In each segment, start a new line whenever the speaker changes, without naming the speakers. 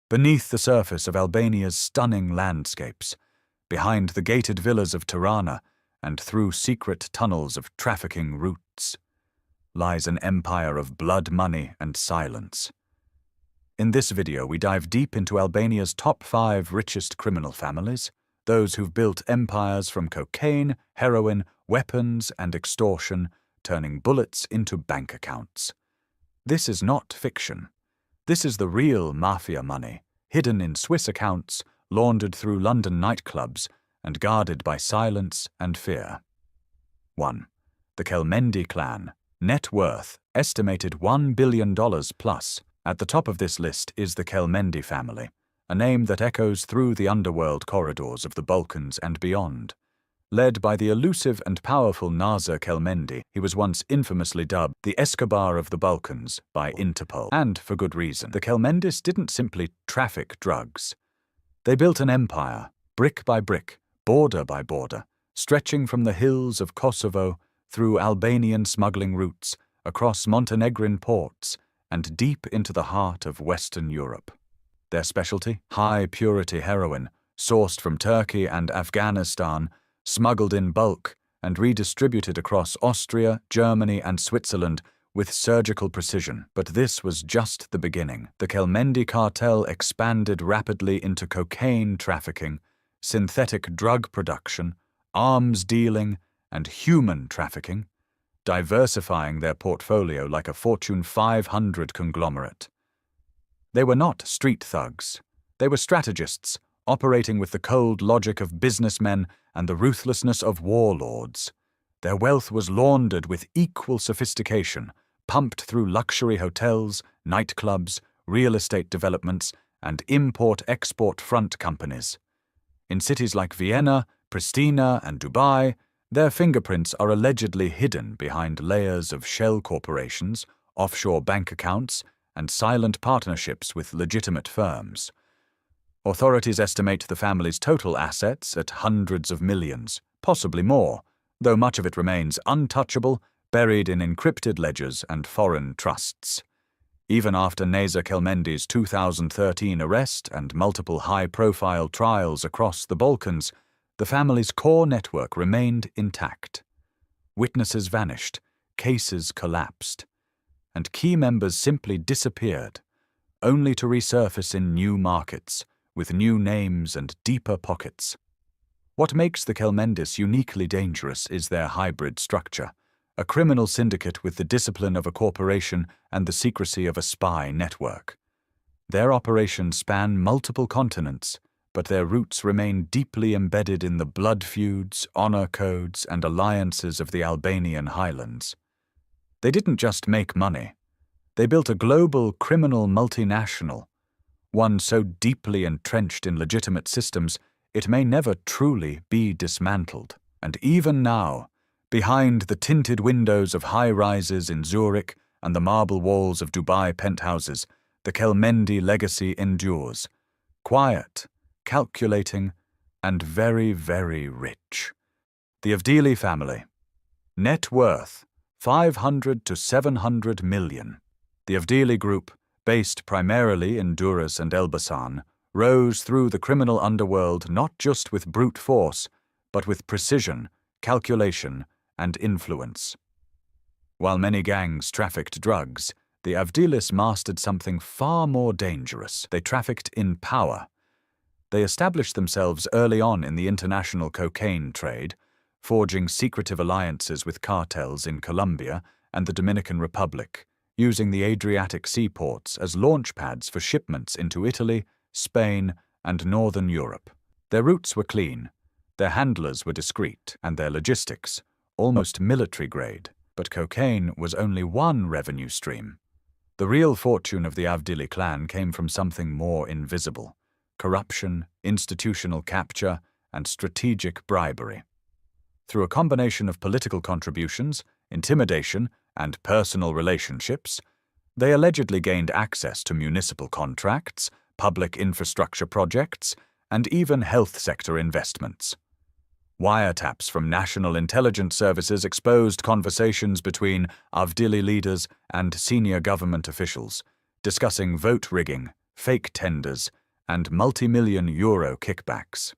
beneath the surface of Albania's stunning landscapes, behind the gated villas of Tirana, and through secret tunnels of trafficking routes, lies an empire of blood money and silence. In this video, we dive deep into Albania's top 5 richest criminal families, those who've built empires from cocaine, heroin, weapons, and extortion, turning bullets into bank accounts. This is not fiction. This is the real mafia money, hidden in Swiss accounts, laundered through London nightclubs, and guarded by silence and fear. 1. The Kelmendi clan. Net worth, estimated $1 billion plus. At the top of this list is the Kelmendi family, a name that echoes through the underworld corridors of the Balkans and beyond. Led by the elusive and powerful Nazar Kelmendi, he was once infamously dubbed the Escobar of the Balkans by Interpol. And for good reason. The Kelmendis didn't simply traffic drugs. They built an empire, brick by brick, border by border, stretching from the hills of Kosovo through Albanian smuggling routes, across Montenegrin ports, and deep into the heart of Western Europe. Their specialty? High-purity heroin, sourced from Turkey and Afghanistan, smuggled in bulk and redistributed across Austria, Germany, and Switzerland with surgical precision. But this was just the beginning. The Kelmendi cartel expanded rapidly into cocaine trafficking, synthetic drug production, arms dealing, and human trafficking, diversifying their portfolio like a Fortune 500 conglomerate. They were not street thugs. They were strategists, operating with the cold logic of businessmen and the ruthlessness of warlords. Their wealth was laundered with equal sophistication, pumped through luxury hotels, nightclubs, real estate developments, and import-export front companies. In cities like Vienna, Pristina, and Dubai, their fingerprints are allegedly hidden behind layers of shell corporations, offshore bank accounts, and silent partnerships with legitimate firms. Authorities estimate the family's total assets at hundreds of millions, possibly more, though much of it remains untouchable, buried in encrypted ledgers and foreign trusts. Even after Nazar Kelmendi's 2013 arrest and multiple high-profile trials across the Balkans, the family's core network remained intact. Witnesses vanished, cases collapsed, and key members simply disappeared, only to resurface in new markets, with new names and deeper pockets. What makes the Kelmendis uniquely dangerous is their hybrid structure, a criminal syndicate with the discipline of a corporation and the secrecy of a spy network. Their operations span multiple continents, but their roots remain deeply embedded in the blood feuds, honor codes, and alliances of the Albanian highlands. They didn't just make money. They built a global criminal multinational, one so deeply entrenched in legitimate systems it may never truly be dismantled. And even now, behind the tinted windows of high-rises in Zurich and the marble walls of Dubai penthouses, the Kelmendi legacy endures, quiet, calculating, and very, very rich. The Avdili family. Net worth, 500 to 700 million. The Avdili group, based primarily in Durrës and Elbasan, rose through the criminal underworld not just with brute force, but with precision, calculation, and influence. While many gangs trafficked drugs, the Avdilis mastered something far more dangerous. They trafficked in power. They established themselves early on in the international cocaine trade, forging secretive alliances with cartels in Colombia and the Dominican Republic, using the Adriatic seaports as launch pads for shipments into Italy, Spain, and Northern Europe. Their routes were clean, their handlers were discreet, and their logistics, almost military grade. But cocaine was only one revenue stream. The real fortune of the Avdili clan came from something more invisible: corruption, institutional capture, and strategic bribery. Through a combination of political contributions, intimidation, and personal relationships, they allegedly gained access to municipal contracts, public infrastructure projects, and even health sector investments. Wiretaps from national intelligence services exposed conversations between Avdili leaders and senior government officials, discussing vote rigging, fake tenders, and multi-million euro kickbacks.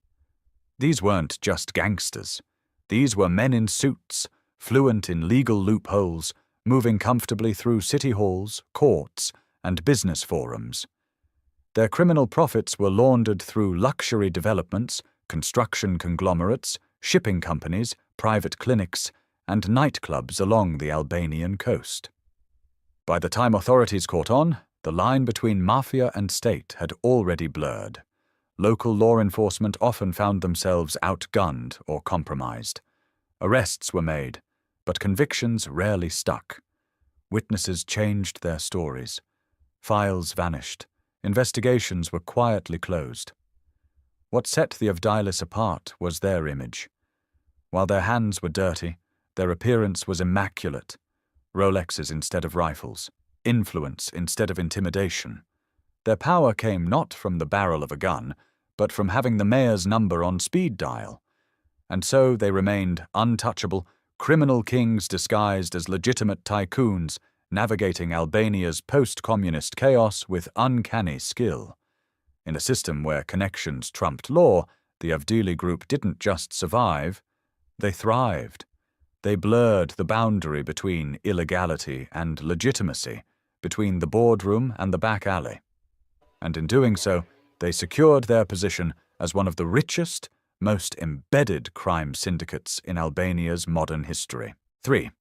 These weren't just gangsters. These were men in suits, fluent in legal loopholes, moving comfortably through city halls, courts, and business forums. Their criminal profits were laundered through luxury developments, construction conglomerates, shipping companies, private clinics, and nightclubs along the Albanian coast. By the time authorities caught on, the line between mafia and state had already blurred. Local law enforcement often found themselves outgunned or compromised. Arrests were made, but convictions rarely stuck. Witnesses changed their stories. Files vanished. Investigations were quietly closed. What set the Avdilis apart was their image. While their hands were dirty, their appearance was immaculate. Rolexes instead of rifles, influence instead of intimidation. Their power came not from the barrel of a gun, but from having the mayor's number on speed dial. And so they remained untouchable, criminal kings disguised as legitimate tycoons, navigating Albania's post-communist chaos with uncanny skill. In a system where connections trumped law, the Avdili group didn't just survive, they thrived. They blurred the boundary between illegality and legitimacy, between the boardroom and the back alley. And in doing so, they secured their position as one of the richest, most embedded crime syndicates in Albania's modern history. 3.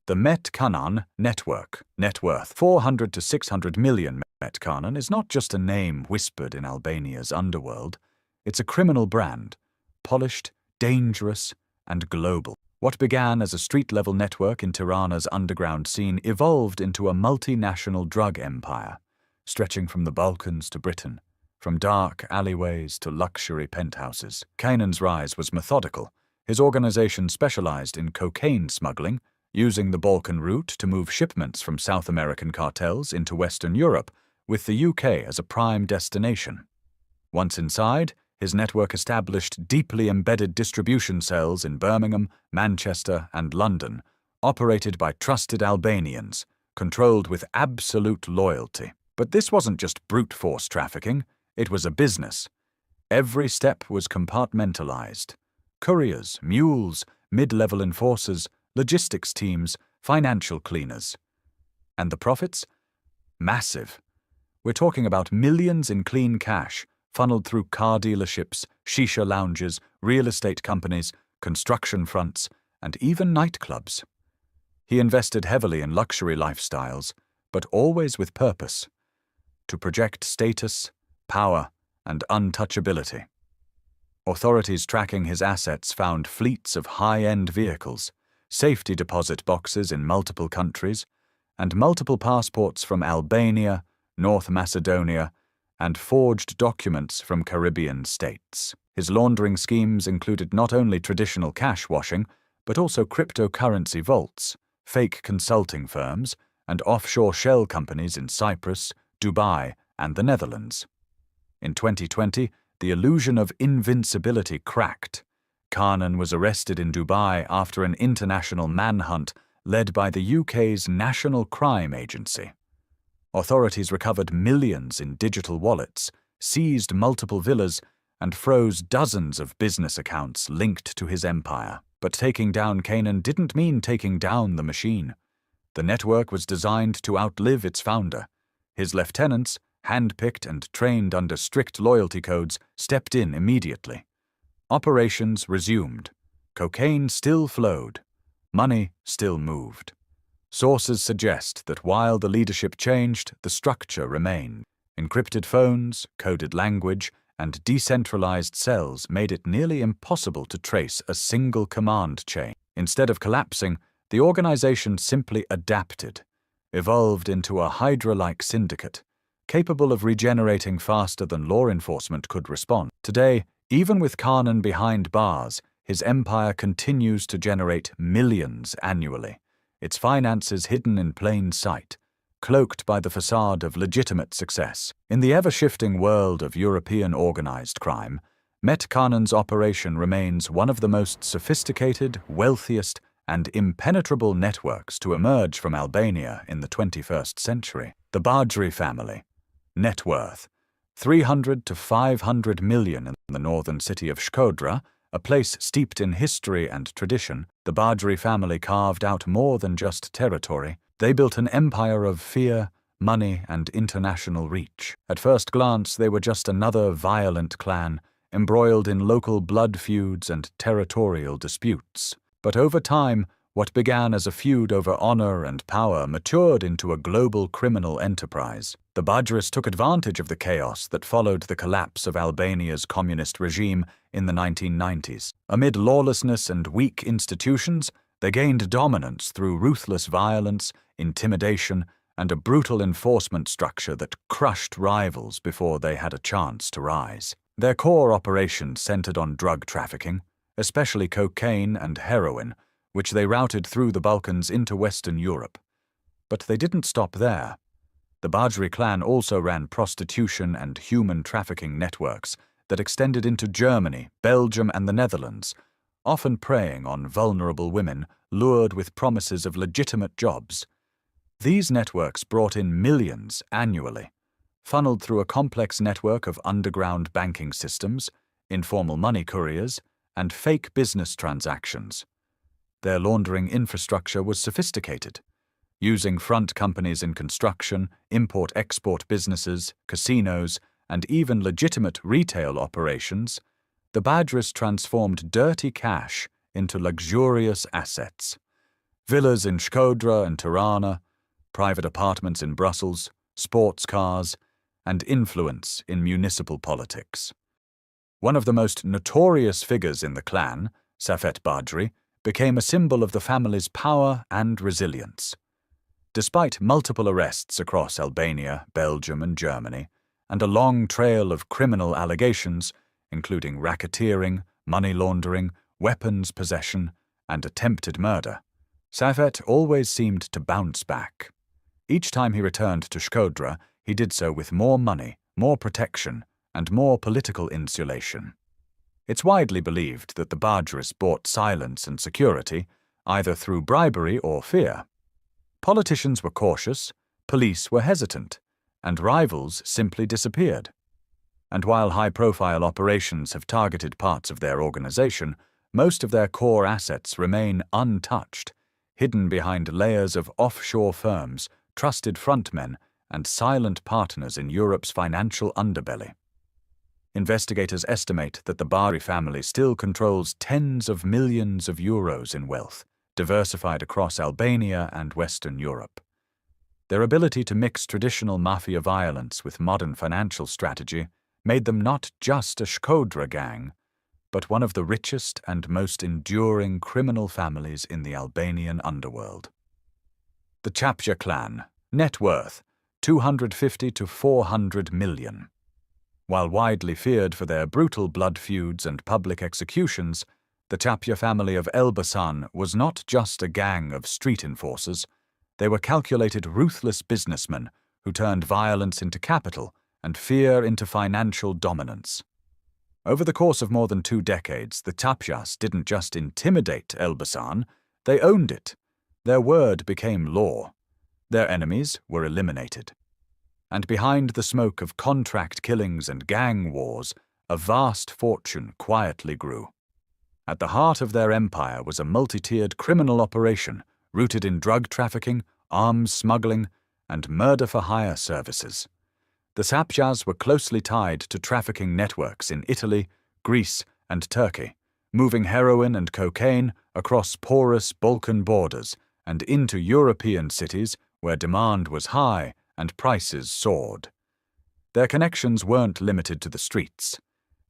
The Met Kanan Network. Net worth 400 to 600 million. Met Kanan is not just a name whispered in Albania's underworld. It's a criminal brand, polished, dangerous, and global. What began as a street-level network in Tirana's underground scene evolved into a multinational drug empire, stretching from the Balkans to Britain, from dark alleyways to luxury penthouses. Kanan's rise was methodical. His organization specialized in cocaine smuggling, using the Balkan route to move shipments from South American cartels into Western Europe, with the UK as a prime destination. Once inside, his network established deeply embedded distribution cells in Birmingham, Manchester, and London, operated by trusted Albanians, controlled with absolute loyalty. But this wasn't just brute force trafficking, it was a business. Every step was compartmentalized. Couriers, mules, mid-level enforcers, logistics teams, financial cleaners. And the profits? Massive. We're talking about millions in clean cash, funneled through car dealerships, shisha lounges, real estate companies, construction fronts, and even nightclubs. He invested heavily in luxury lifestyles, but always with purpose: to project status, power, and untouchability. Authorities tracking his assets found fleets of high-end vehicles, safety deposit boxes in multiple countries, and multiple passports from Albania, North Macedonia, and forged documents from Caribbean states. His laundering schemes included not only traditional cash washing, but also cryptocurrency vaults, fake consulting firms, and offshore shell companies in Cyprus, Dubai, and the Netherlands. In 2020, the illusion of invincibility cracked. Kanan was arrested in Dubai after an international manhunt led by the UK's National Crime Agency. Authorities recovered millions in digital wallets, seized multiple villas, and froze dozens of business accounts linked to his empire. But taking down Kanan didn't mean taking down the machine. The network was designed to outlive its founder. His lieutenants, handpicked and trained under strict loyalty codes, stepped in immediately. Operations resumed. Cocaine still flowed. Money still moved. Sources suggest that while the leadership changed, the structure remained. Encrypted phones, coded language, and decentralized cells made it nearly impossible to trace a single command chain. Instead of collapsing, the organization simply adapted, evolved into a Hydra-like syndicate, capable of regenerating faster than law enforcement could respond. Today, even with Kanan behind bars, his empire continues to generate millions annually, its finances hidden in plain sight, cloaked by the facade of legitimate success. In the ever-shifting world of European organized crime, Met Kanan's operation remains one of the most sophisticated, wealthiest, and impenetrable networks to emerge from Albania in the 21st century. The Badri family. Net worth 300 to 500 million in the northern city of Shkodra, a place steeped in history and tradition. The Bajri family carved out more than just territory. They built an empire of fear, money, and international reach. At first glance, they were just another violent clan, embroiled in local blood feuds and territorial disputes. But over time, what began as a feud over honor and power matured into a global criminal enterprise. The Bajris took advantage of the chaos that followed the collapse of Albania's communist regime in the 1990s. Amid lawlessness and weak institutions, they gained dominance through ruthless violence, intimidation, and a brutal enforcement structure that crushed rivals before they had a chance to rise. Their core operations centered on drug trafficking, especially cocaine and heroin, which they routed through the Balkans into Western Europe. But they didn't stop there. The Bajri clan also ran prostitution and human trafficking networks that extended into Germany, Belgium, and the Netherlands, often preying on vulnerable women lured with promises of legitimate jobs. These networks brought in millions annually, funneled through a complex network of underground banking systems, informal money couriers, and fake business transactions. Their laundering infrastructure was sophisticated, using front companies in construction, import-export businesses, casinos, and even legitimate retail operations. The Bajris transformed dirty cash into luxurious assets. Villas in Shkodra and Tirana, private apartments in Brussels, sports cars, and influence in municipal politics. One of the most notorious figures in the clan, Safet Bajri, became a symbol of the family's power and resilience. Despite multiple arrests across Albania, Belgium, and Germany, and a long trail of criminal allegations, including racketeering, money laundering, weapons possession, and attempted murder, Safet always seemed to bounce back. Each time he returned to Shkodra, he did so with more money, more protection, and more political insulation. It's widely believed that the Bajris bought silence and security, either through bribery or fear. Politicians were cautious, police were hesitant, and rivals simply disappeared. And while high-profile operations have targeted parts of their organization, most of their core assets remain untouched, hidden behind layers of offshore firms, trusted frontmen, and silent partners in Europe's financial underbelly. Investigators estimate that the Bajri family still controls tens of millions of euros in wealth, diversified across Albania and Western Europe. Their ability to mix traditional mafia violence with modern financial strategy made them not just a Shkodra gang, but one of the richest and most enduring criminal families in the Albanian underworld. The Chapja clan, net worth 250 to 400 million. While widely feared for their brutal blood feuds and public executions, the Chapja family of Elbasan was not just a gang of street enforcers. They were calculated, ruthless businessmen who turned violence into capital and fear into financial dominance. Over the course of more than 2 decades, the Chapjas didn't just intimidate Elbasan, they owned it. Their word became law. Their enemies were eliminated. And behind the smoke of contract killings and gang wars, a vast fortune quietly grew. At the heart of their empire was a multi-tiered criminal operation rooted in drug trafficking, arms smuggling, and murder-for-hire services. The Chapjas were closely tied to trafficking networks in Italy, Greece, and Turkey, moving heroin and cocaine across porous Balkan borders and into European cities where demand was high and prices soared. Their connections weren't limited to the streets.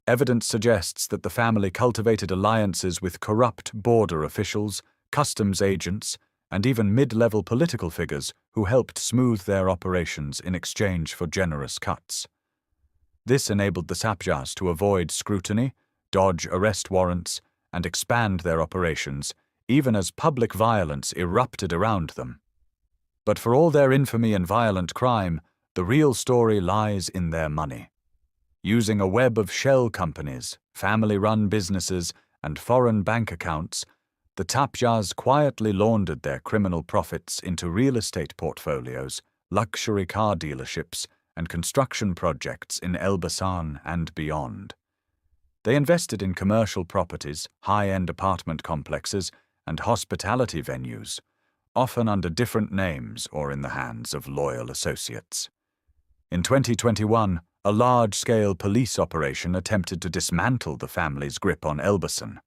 Evidence suggests that the family cultivated alliances with corrupt border officials, customs agents, and even mid-level political figures who helped smooth their operations in exchange for generous cuts. This enabled the Chapjas to avoid scrutiny, dodge arrest warrants, and expand their operations, even as public violence erupted around them. But for all their infamy and violent crime, the real story lies in their money. Using a web of shell companies, family-run businesses, and foreign bank accounts, the Chapjas quietly laundered their criminal profits into real estate portfolios, luxury car dealerships, and construction projects in Elbasan and beyond. They invested in commercial properties, high-end apartment complexes, and hospitality venues, often under different names or in the hands of loyal associates. In 2021, a large-scale police operation attempted to dismantle the family's grip on Elbasan.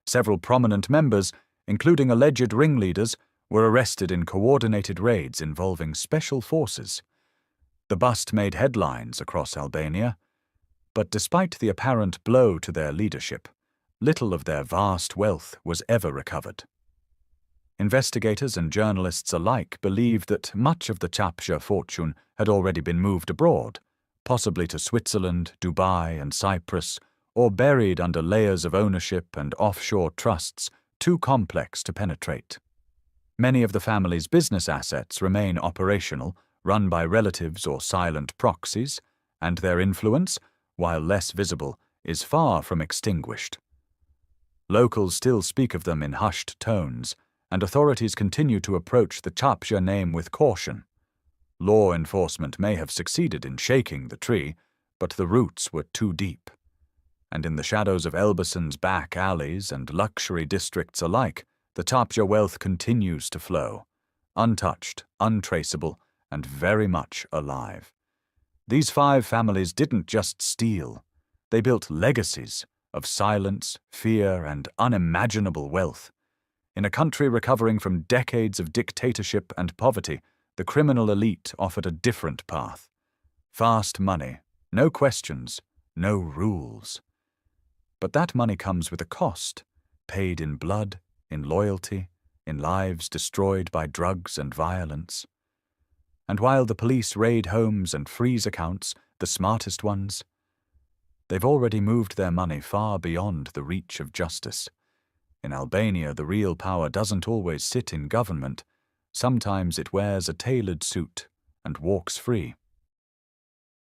Several prominent members, including alleged ringleaders, were arrested in coordinated raids involving special forces. The bust made headlines across Albania, but despite the apparent blow to their leadership, little of their vast wealth was ever recovered. Investigators and journalists alike believed that much of the Chapcha fortune had already been moved abroad, possibly to Switzerland, Dubai, and Cyprus, or buried under layers of ownership and offshore trusts too complex to penetrate. Many of the family's business assets remain operational, run by relatives or silent proxies, and their influence, while less visible, is far from extinguished. Locals still speak of them in hushed tones, and authorities continue to approach the Chapcha name with caution. Law enforcement may have succeeded in shaking the tree, but the roots were too deep. And in the shadows of Elbasan's back alleys and luxury districts alike, the Chapcha wealth continues to flow, untouched, untraceable, and very much alive. These 5 families didn't just steal. They built legacies of silence, fear, and unimaginable wealth. In a country recovering from decades of dictatorship and poverty, the criminal elite offered a different path. Fast money, no questions, no rules. But that money comes with a cost, paid in blood, in loyalty, in lives destroyed by drugs and violence. And while the police raid homes and freeze accounts, the smartest ones, they've already moved their money far beyond the reach of justice. In Albania, the real power doesn't always sit in government. Sometimes it wears a tailored suit and walks free.